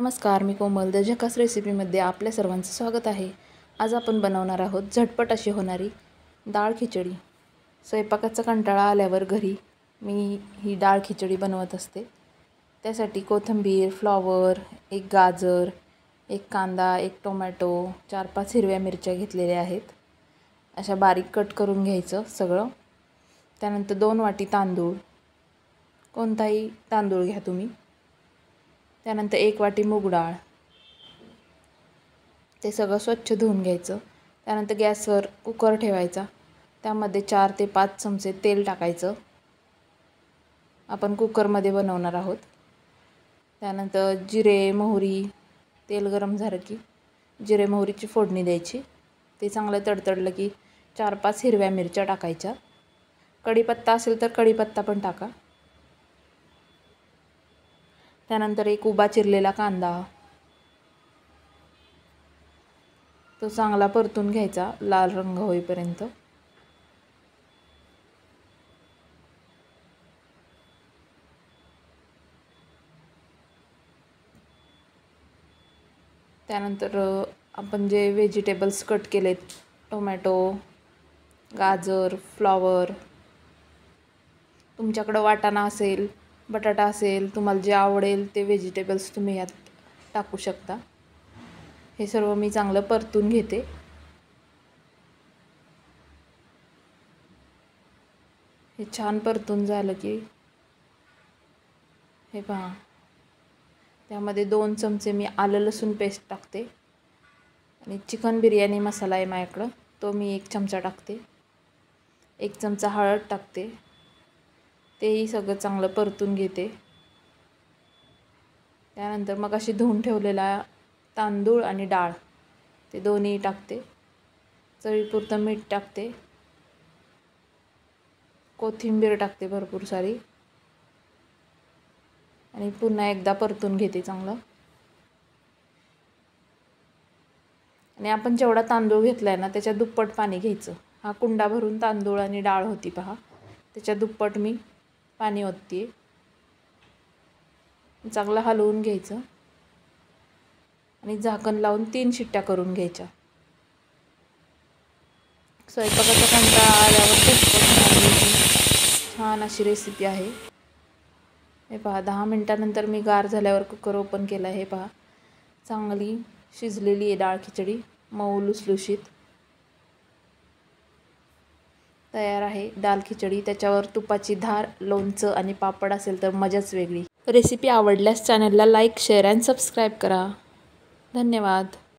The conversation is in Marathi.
नमस्कार, मी कोमल द झकास रेसिपीमध्ये आपल्या सर्वांचं स्वागत आहे। आज आपण बनवणार आहोत झटपट अशी होणारी डाळ खिचडी। स्वयंपाकाचा कंटाळा आल्यावर घरी मी ही डाळ खिचडी बनवत असते। त्यासाठी कोथिंबीर, फ्लॉवर, एक गाजर, एक कांदा, एक टोमॅटो, 4-5 हिरव्या मिरच्या घेतलेल्या आहेत। अशा बारीक कट करून घ्यायचं सगळं। त्यानंतर 2 वाटी तांदूळ, कोणताही तांदूळ घ्या तुम्ही। त्यानंतर 1 वाटी मूग डाळ, ते सगळं स्वच्छ धुवून घ्यायचं। त्यानंतर गॅसवर कुकर ठेवायचा, त्यामध्ये 4 ते 5 चमचे तेल टाकायचं। आपण कुकरमध्ये बनवणार आहोत। त्यानंतर जिरे, मोहरी, तेल गरम झालं की जिरे मोहरीची फोडणी द्यायची। ते चांगलं तडतडलं की 4-5 हिरव्या मिरच्या टाकायच्या। कढीपत्ता असेल तर कढीपत्ता पण टाका। त्यानंतर एक उभा चिरलेला कांदा, तो चांगला परतून घ्यायचा लाल रंग होईपर्यंत। त्यानंतर आपण जे व्हेजिटेबल्स कट केलेत, टोमॅटो, गाजर, फ्लॉवर, तुमच्याकडे वाटाणा असेल, बटाटा असेल, तुम्हाला जे आवडेल ते व्हेजिटेबल्स तुम्ही यात टाकू शकता। हे सर्व मी चांगलं परतून घेते। हे छान परतून झालं की हे पहा, त्यामध्ये 2 चमचे मी आलं लसूण पेस्ट टाकते आणि चिकन बिर्याणी मसाला आहे माझ्याकडं, तो मी 1 चमचा टाकते। 1 चमचा हळद टाकते। तेही सगळं चांगलं परतून घेते। त्यानंतर मग अशी धुवून ठेवलेला तांदूळ आणि डाळ ते दोन्ही टाकते। चवीपुरतं मीठ टाकते। कोथिंबीर टाकते भरपूर सारी आणि पुन्हा एकदा परतून घेते चांगलं। आणि आपण जेवढा तांदूळ घेतलाय ना त्याच्या दुप्पट पाणी घ्यायचं। हा कुंडा भरून तांदूळ आणि डाळ होती पहा, त्याच्या दुप्पट मी पाणी ओतते। चांगलं हलवून घ्यायचं आणि झाकण लावून 3 शिट्ट्या करून घ्यायच्या। स्वयंपाकाचा कंटाळा आल्यावर छान अशी रेसिपी आहे। हे पहा, 10 मिनिटानंतर मी गार झाल्यावर कुकर ओपन केला। हे पहा, चांगली शिजलेली आहे डाळ खिचडी, मऊ लुसलुशीत तयार आहे डाळ खिचडी। त्याच्यावर तुपाची धार, लोणचं आणि पापड असेल तर मजाच वेगळी। रेसिपी आवडल्यास चॅनलला लाईक, शेअर आणि सबस्क्राईब करा। धन्यवाद।